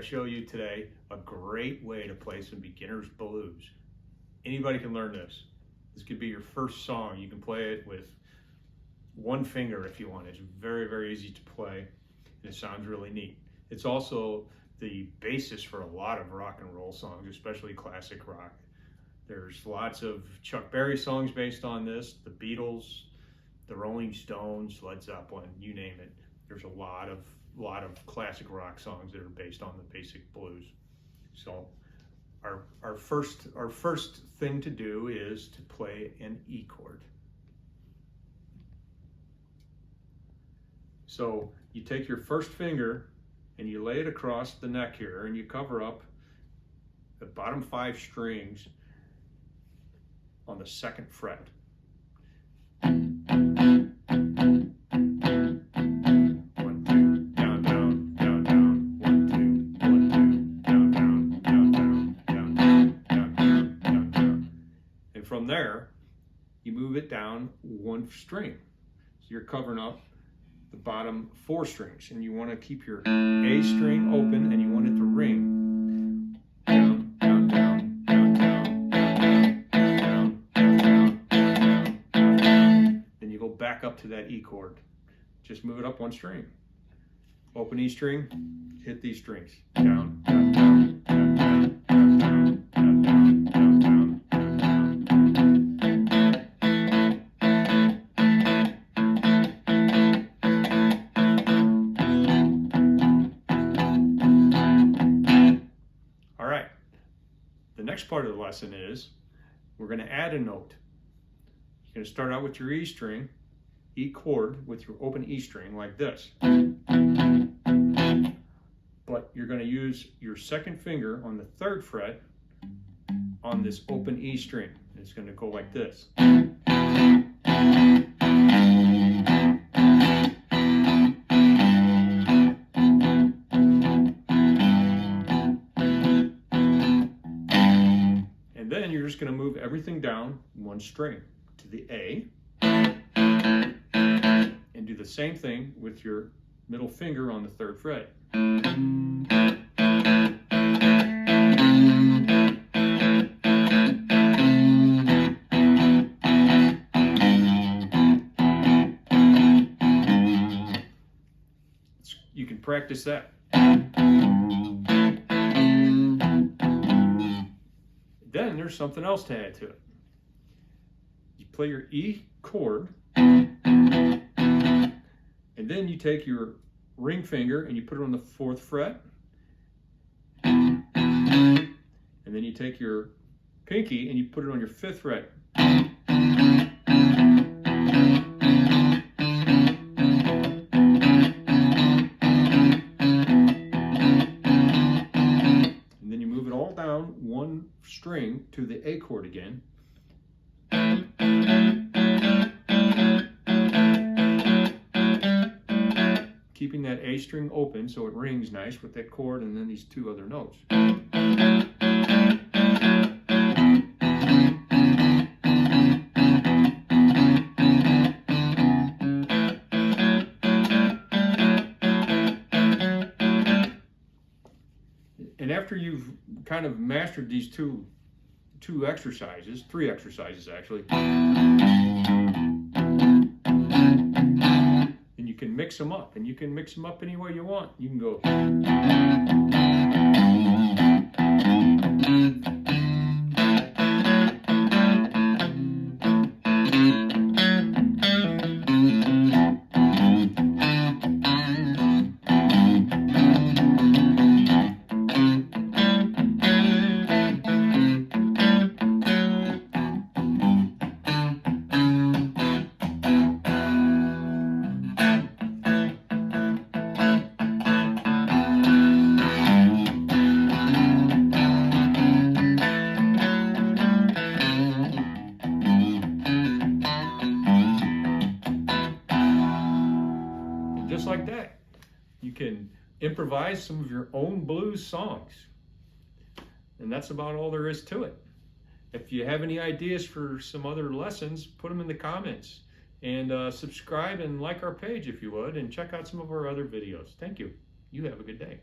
show you today a great way to play some beginner's blues. Anybody can learn this. This could be your first song. You can play it with one finger if you want. It's very, very easy to play, and it sounds really neat. It's also the basis for a lot of rock and roll songs, especially classic rock. There's lots of Chuck Berry songs based on this, the Beatles, the Rolling Stones, Led Zeppelin, you name it. There's a lot of classic rock songs that are based on the basic blues. So our first thing to do is to play an E chord. So you take your first finger and you lay it across the neck here, and you cover up the bottom 5 strings on the 2nd fret. From there, you move it down 1 string. So you're covering up the bottom 4 strings, and you want to keep your A string open, and you want it to ring. Down, down, down, down, down, down, down, down, down, down. Then you go back up to that E chord. Just move it up 1 string. Open E string, hit these strings. Down, down, down, down, down, down, down, down, down, down, down. The next part of the lesson is we're going to add a note. You're going to start out with your E string, E chord with your open E string like this. But you're going to use your 2nd finger on the 3rd fret on this open E string. It's going to go like this. And then you're just going to move everything down 1 string to the A, and do the same thing with your middle finger on the 3rd fret. You can practice that. Then there's something else to add to it. You play your E chord, and then you take your ring finger and you put it on the 4th fret, and then you take your pinky and you put it on your 5th fret. Down 1 string to the A chord again. Keeping that A string open so it rings nice with that chord and then these 2 other notes. And after you've kind of mastered these two exercises, 3 exercises actually, then you can mix them up, and you can mix them up any way you want. You can go. Just like that, you can improvise some of your own blues songs. And that's about all there is to it. If you have any ideas for some other lessons, put them in the comments. And subscribe and like our page if you would, and check out some of our other videos. Thank you. You have a good day.